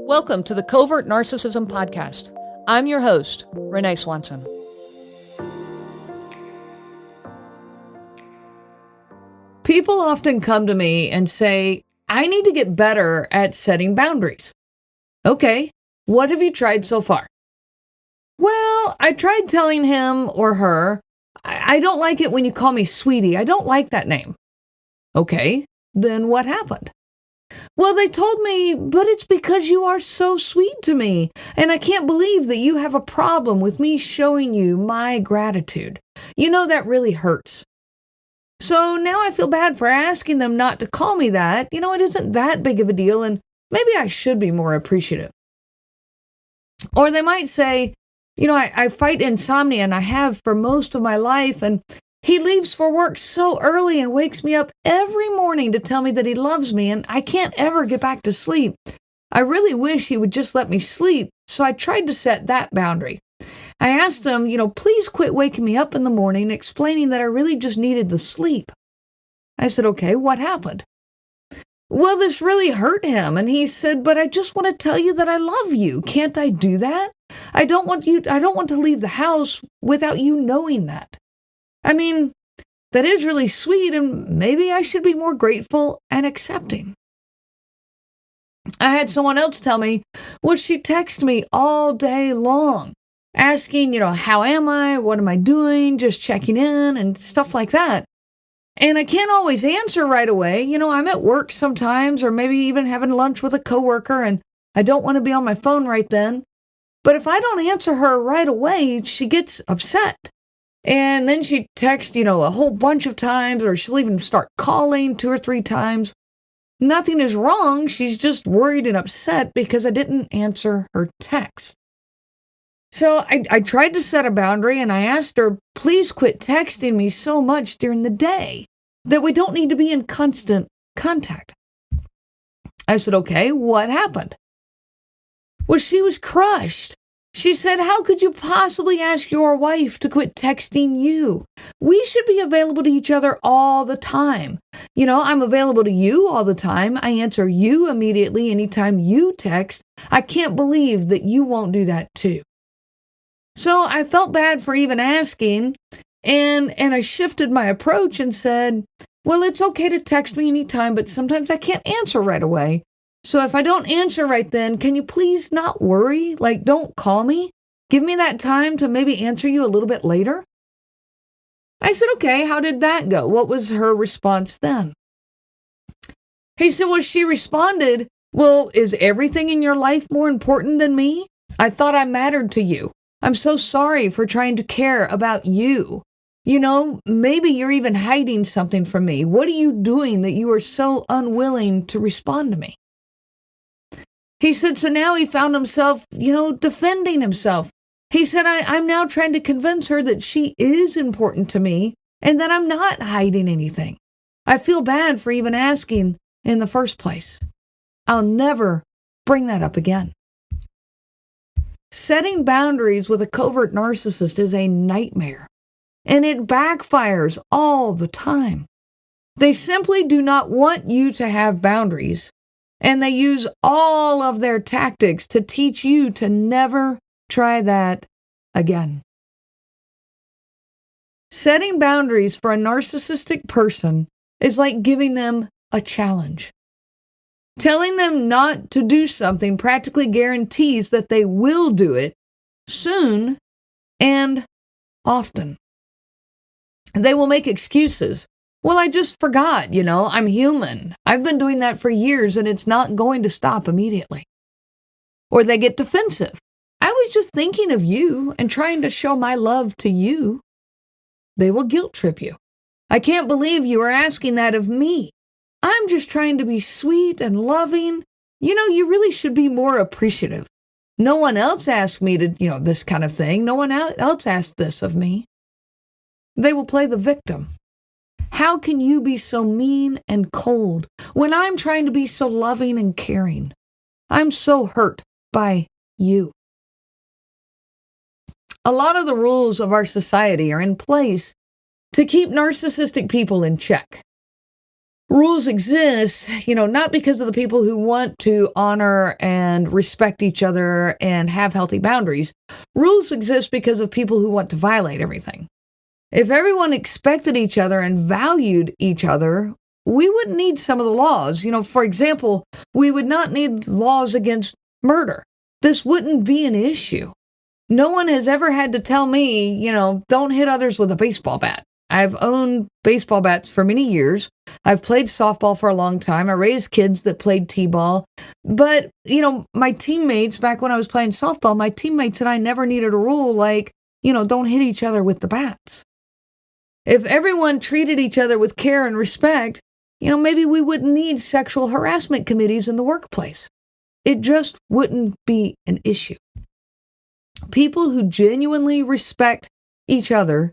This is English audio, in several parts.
Welcome to the Covert Narcissism Podcast. I'm your host, Renee Swanson. People often come to me and say, I need to get better at setting boundaries. Okay, what have you tried so far? Well, I tried telling him or her, I don't like it when you call me sweetie. I don't like that name. Okay, then what happened? Well, they told me, but it's because you are so sweet to me, and I can't believe that you have a problem with me showing you my gratitude. You know, that really hurts. So now I feel bad for asking them not to call me that. You know, it isn't that big of a deal, and maybe I should be more appreciative. Or they might say, you know, I fight insomnia, and I have for most of my life, and he leaves for work so early and wakes me up every morning to tell me that he loves me, and I can't ever get back to sleep. I really wish he would just let me sleep, so I tried to set that boundary. I asked him, please quit waking me up in the morning, explaining that I really just needed the sleep. I said, okay, what happened? Well, this really hurt him, and he said, but I just want to tell you that I love you. Can't I do that? I don't want to leave the house without you knowing that. I mean, that is really sweet, and maybe I should be more grateful and accepting. I had someone else tell me, well, she texts me all day long, asking, how am I? What am I doing? Just checking in and stuff like that. And I can't always answer right away. I'm at work sometimes, or maybe even having lunch with a coworker, and I don't want to be on my phone right then. But if I don't answer her right away, she gets upset. And then she texts, a whole bunch of times, or she'll even start calling 2 or 3 times. Nothing is wrong. She's just worried and upset because I didn't answer her text. So I tried to set a boundary, and I asked her, please quit texting me so much during the day that we don't need to be in constant contact. I said, okay, what happened? Well, she was crushed. She said, how could you possibly ask your wife to quit texting you? We should be available to each other all the time. I'm available to you all the time. I answer you immediately anytime you text. I can't believe that you won't do that too. So I felt bad for even asking, and I shifted my approach and said, well, it's okay to text me anytime, but sometimes I can't answer right away. So if I don't answer right then, can you please not worry? Don't call me. Give me that time to maybe answer you a little bit later. I said, okay, how did that go? What was her response then? He said, well, she responded, well, is everything in your life more important than me? I thought I mattered to you. I'm so sorry for trying to care about you. Maybe you're even hiding something from me. What are you doing that you are so unwilling to respond to me? He said, so now he found himself, defending himself. He said, I'm now trying to convince her that she is important to me and that I'm not hiding anything. I feel bad for even asking in the first place. I'll never bring that up again. Setting boundaries with a covert narcissist is a nightmare, and it backfires all the time. They simply do not want you to have boundaries. And they use all of their tactics to teach you to never try that again. Setting boundaries for a narcissistic person is like giving them a challenge. Telling them not to do something practically guarantees that they will do it soon and often. They will make excuses. Well, I just forgot, I'm human. I've been doing that for years and it's not going to stop immediately. Or they get defensive. I was just thinking of you and trying to show my love to you. They will guilt trip you. I can't believe you are asking that of me. I'm just trying to be sweet and loving. You really should be more appreciative. No one else asked me to, this kind of thing. No one else asked this of me. They will play the victim. How can you be so mean and cold when I'm trying to be so loving and caring? I'm so hurt by you. A lot of the rules of our society are in place to keep narcissistic people in check. Rules exist, not because of the people who want to honor and respect each other and have healthy boundaries. Rules exist because of people who want to violate everything. If everyone expected each other and valued each other, we wouldn't need some of the laws. For example, we would not need laws against murder. This wouldn't be an issue. No one has ever had to tell me, don't hit others with a baseball bat. I've owned baseball bats for many years. I've played softball for a long time. I raised kids that played t-ball. But, my teammates, back when I was playing softball, my teammates and I never needed a rule like, don't hit each other with the bats. If everyone treated each other with care and respect, maybe we wouldn't need sexual harassment committees in the workplace. It just wouldn't be an issue. People who genuinely respect each other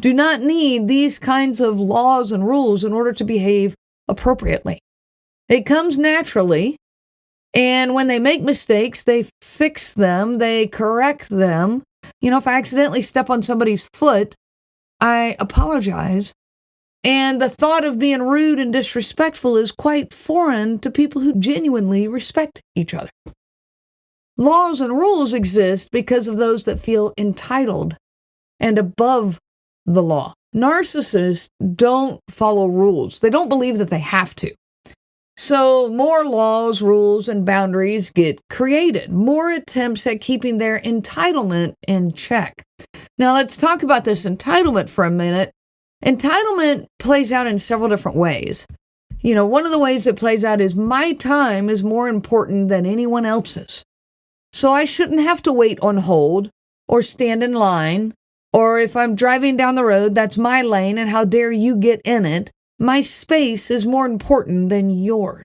do not need these kinds of laws and rules in order to behave appropriately. It comes naturally, and when they make mistakes, they fix them, they correct them. If I accidentally step on somebody's foot, I apologize. And the thought of being rude and disrespectful is quite foreign to people who genuinely respect each other. Laws and rules exist because of those that feel entitled and above the law. Narcissists don't follow rules. They don't believe that they have to. So more laws, rules, and boundaries get created. More attempts at keeping their entitlement in check. Now let's talk about this entitlement for a minute. Entitlement plays out in several different ways. One of the ways it plays out is my time is more important than anyone else's. So I shouldn't have to wait on hold or stand in line. Or if I'm driving down the road, that's my lane, and how dare you get in it? My space is more important than yours.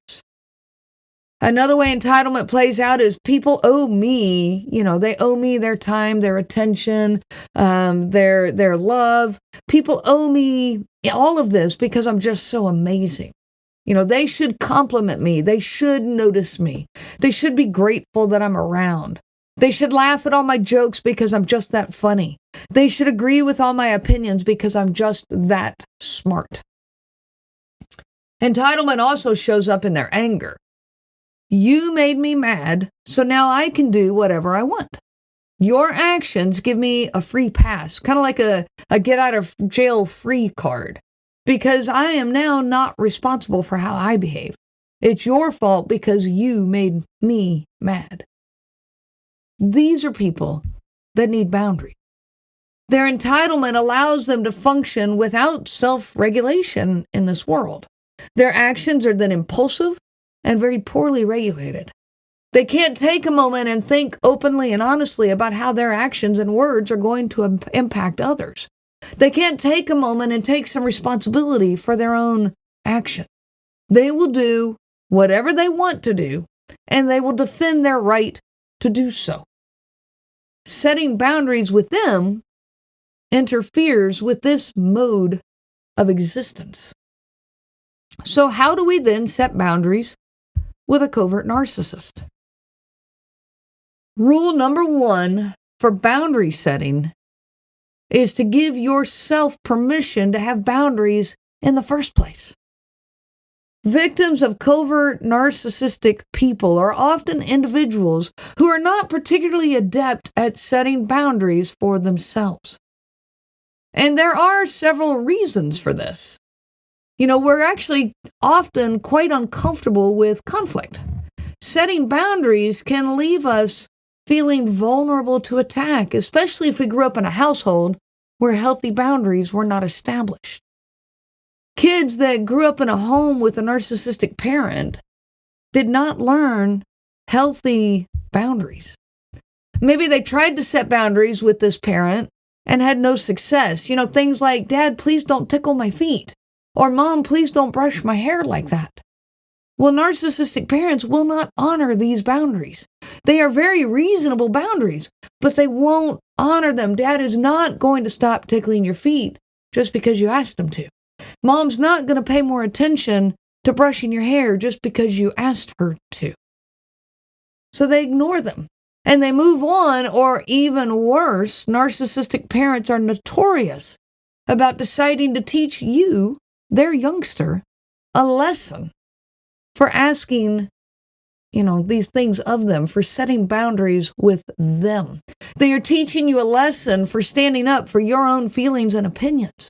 Another way entitlement plays out is people owe me, they owe me their time, their attention, their love. People owe me all of this because I'm just so amazing. They should compliment me. They should notice me. They should be grateful that I'm around. They should laugh at all my jokes because I'm just that funny. They should agree with all my opinions because I'm just that smart. Entitlement also shows up in their anger. You made me mad, so now I can do whatever I want. Your actions give me a free pass, kind of like a get out of jail free card, because I am now not responsible for how I behave. It's your fault because you made me mad. These are people that need boundaries. Their entitlement allows them to function without self-regulation in this world. Their actions are then impulsive and very poorly regulated. They can't take a moment and think openly and honestly about how their actions and words are going to impact others. They can't take a moment and take some responsibility for their own action. They will do whatever they want to do, and they will defend their right to do so. Setting boundaries with them interferes with this mode of existence. So how do we then set boundaries with a covert narcissist? Rule number 1 for boundary setting is to give yourself permission to have boundaries in the first place. Victims of covert narcissistic people are often individuals who are not particularly adept at setting boundaries for themselves. And there are several reasons for this. We're actually often quite uncomfortable with conflict. Setting boundaries can leave us feeling vulnerable to attack, especially if we grew up in a household where healthy boundaries were not established. Kids that grew up in a home with a narcissistic parent did not learn healthy boundaries. Maybe they tried to set boundaries with this parent and had no success. Things like, Dad, please don't tickle my feet. Or Mom, please don't brush my hair like that. Well, narcissistic parents will not honor these boundaries. They are very reasonable boundaries, but they won't honor them. Dad is not going to stop tickling your feet just because you asked him to. Mom's not going to pay more attention to brushing your hair just because you asked her to. So they ignore them and they move on, or even worse, narcissistic parents are notorious about deciding to teach you, their youngster, a lesson for asking, these things of them, for setting boundaries with them. They are teaching you a lesson for standing up for your own feelings and opinions.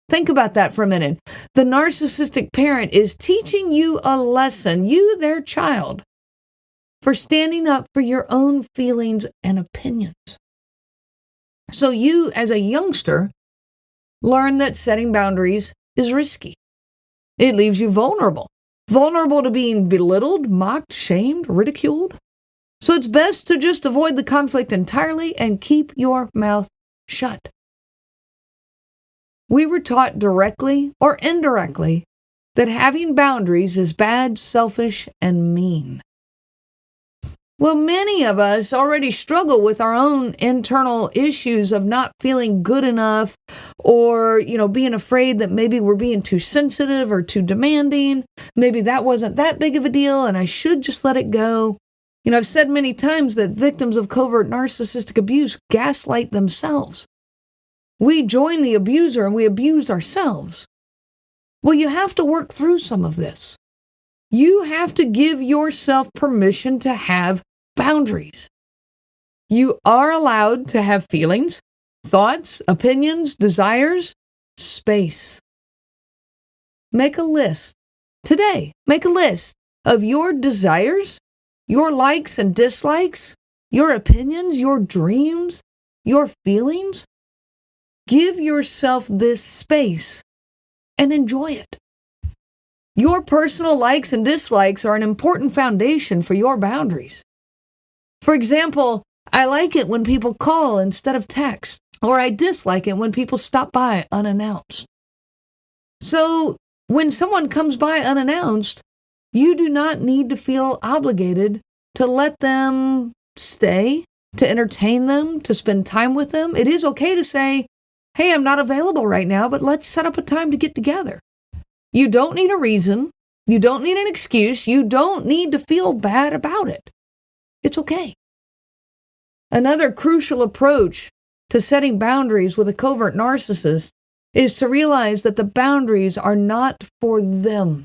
Think about that for a minute. The narcissistic parent is teaching you a lesson, you, their child, for standing up for your own feelings and opinions. So you, as a youngster, learn that setting boundaries is risky. It leaves you vulnerable to being belittled, mocked, shamed, ridiculed. So it's best to just avoid the conflict entirely and keep your mouth shut. We were taught directly or indirectly that having boundaries is bad, selfish, and mean. Well, many of us already struggle with our own internal issues of not feeling good enough or, being afraid that maybe we're being too sensitive or too demanding. Maybe that wasn't that big of a deal and I should just let it go. I've said many times that victims of covert narcissistic abuse gaslight themselves. We join the abuser and we abuse ourselves. Well, you have to work through some of this. You have to give yourself permission to have boundaries. You are allowed to have feelings, thoughts, opinions, desires, space. Make a list. Today, make a list of your desires, your likes and dislikes, your opinions, your dreams, your feelings. Give yourself this space and enjoy it. Your personal likes and dislikes are an important foundation for your boundaries. For example, I like it when people call instead of text, or I dislike it when people stop by unannounced. So, when someone comes by unannounced, you do not need to feel obligated to let them stay, to entertain them, to spend time with them. It is okay to say, hey, I'm not available right now, but let's set up a time to get together. You don't need a reason. You don't need an excuse. You don't need to feel bad about it. It's okay. Another crucial approach to setting boundaries with a covert narcissist is to realize that the boundaries are not for them.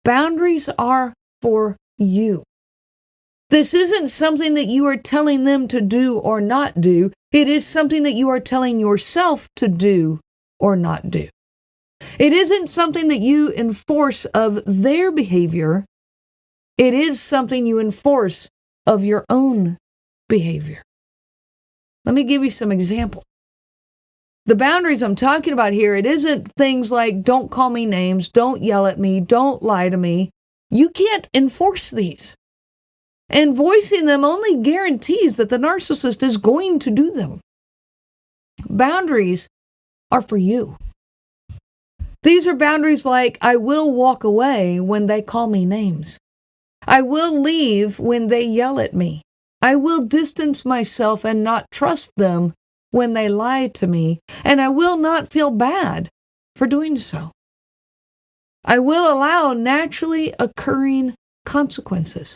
Boundaries are for you. This isn't something that you are telling them to do or not do. It is something that you are telling yourself to do or not do. It isn't something that you enforce of their behavior. It is something you enforce of your own behavior. Let me give you some examples. The boundaries I'm talking about here, it isn't things like don't call me names, don't yell at me, don't lie to me. You can't enforce these. And voicing them only guarantees that the narcissist is going to do them. Boundaries are for you. These are boundaries like, I will walk away when they call me names. I will leave when they yell at me. I will distance myself and not trust them when they lie to me, and I will not feel bad for doing so. I will allow naturally occurring consequences.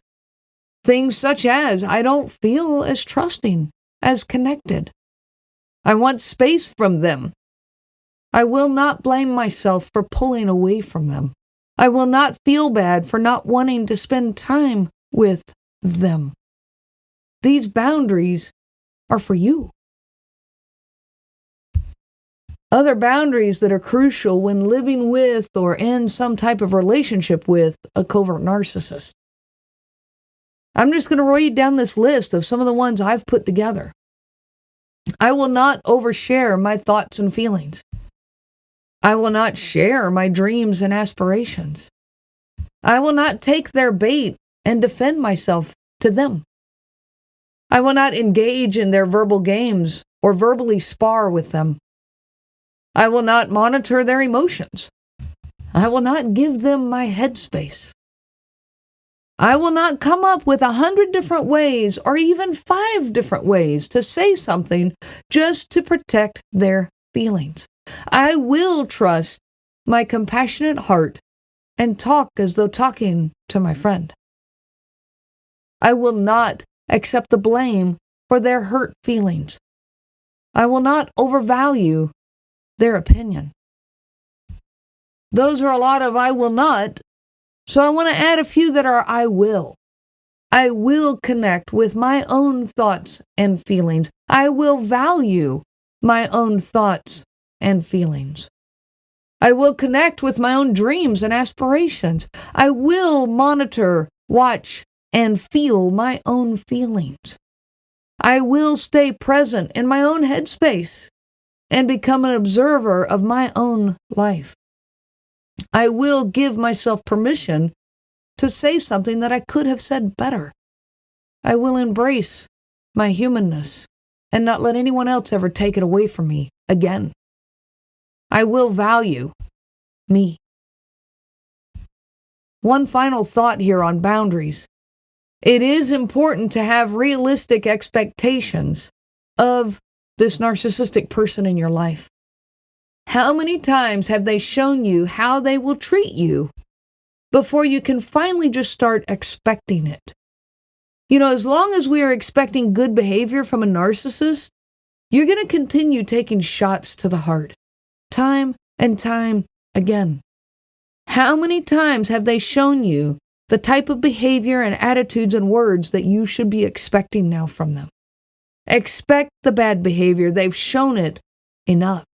Things such as, I don't feel as trusting, as connected. I want space from them. I will not blame myself for pulling away from them. I will not feel bad for not wanting to spend time with them. These boundaries are for you. Other boundaries that are crucial when living with or in some type of relationship with a covert narcissist. I'm just going to roll you down this list of some of the ones I've put together. I will not overshare my thoughts and feelings. I will not share my dreams and aspirations. I will not take their bait and defend myself to them. I will not engage in their verbal games or verbally spar with them. I will not monitor their emotions. I will not give them my headspace. I will not come up with 100 different ways or even 5 different ways to say something just to protect their feelings. I will trust my compassionate heart and talk as though talking to my friend. I will not accept the blame for their hurt feelings. I will not overvalue their opinion. Those are a lot of I will not. So I want to add a few that are I will. I will connect with my own thoughts and feelings. I will value my own thoughts and feelings. I will connect with my own dreams and aspirations. I will monitor, watch, and feel my own feelings. I will stay present in my own headspace and become an observer of my own life. I will give myself permission to say something that I could have said better. I will embrace my humanness and not let anyone else ever take it away from me again. I will value me. One final thought here on boundaries. It is important to have realistic expectations of this narcissistic person in your life. How many times have they shown you how they will treat you before you can finally just start expecting it? As long as we are expecting good behavior from a narcissist, you're going to continue taking shots to the heart, time and time again. How many times have they shown you the type of behavior and attitudes and words that you should be expecting now from them? Expect the bad behavior. They've shown it enough.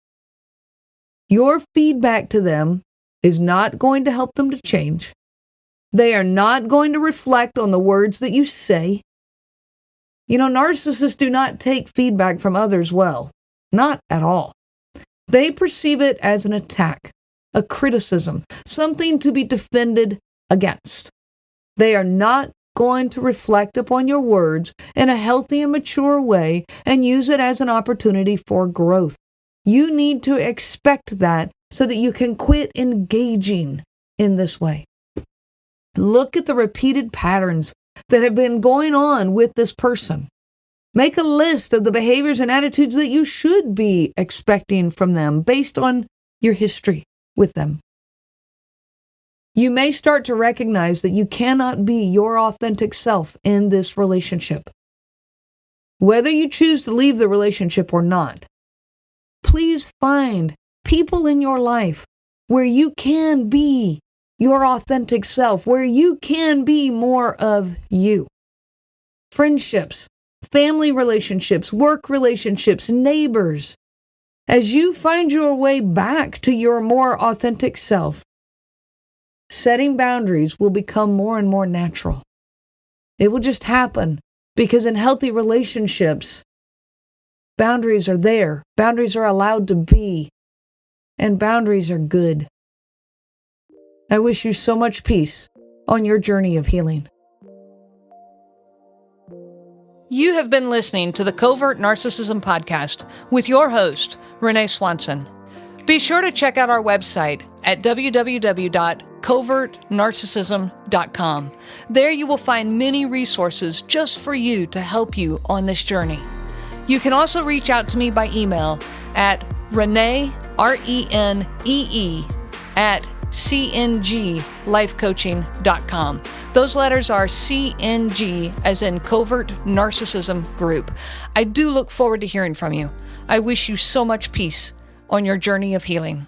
Your feedback to them is not going to help them to change. They are not going to reflect on the words that you say. Narcissists do not take feedback from others well. Not at all. They perceive it as an attack, a criticism, something to be defended against. They are not going to reflect upon your words in a healthy and mature way and use it as an opportunity for growth. You need to expect that so that you can quit engaging in this way. Look at the repeated patterns that have been going on with this person. Make a list of the behaviors and attitudes that you should be expecting from them based on your history with them. You may start to recognize that you cannot be your authentic self in this relationship. Whether you choose to leave the relationship or not, please find people in your life where you can be your authentic self, where you can be more of you. Friendships, family relationships, work relationships, neighbors. As you find your way back to your more authentic self, setting boundaries will become more and more natural. It will just happen because in healthy relationships, boundaries are there. Boundaries are allowed to be. And boundaries are good. I wish you so much peace on your journey of healing. You have been listening to the Covert Narcissism Podcast with your host, Renee Swanson. Be sure to check out our website at www.covertnarcissism.com. There you will find many resources just for you to help you on this journey. You can also reach out to me by email at Renee, RENEE, at cnglifecoaching.com. Those letters are CNG, as in Covert Narcissism Group. I do look forward to hearing from you. I wish you so much peace on your journey of healing.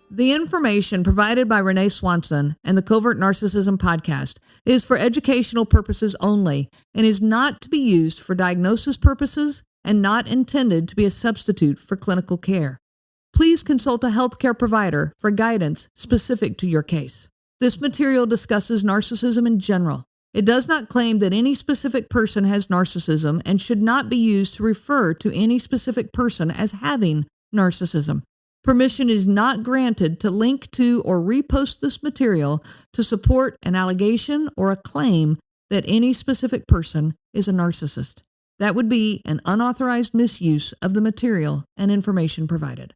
The information provided by Renee Swanson and the Covert Narcissism Podcast is for educational purposes only and is not to be used for diagnosis purposes and not intended to be a substitute for clinical care. Please consult a healthcare provider for guidance specific to your case. This material discusses narcissism in general. It does not claim that any specific person has narcissism and should not be used to refer to any specific person as having narcissism. Permission is not granted to link to or repost this material to support an allegation or a claim that any specific person is a narcissist. That would be an unauthorized misuse of the material and information provided.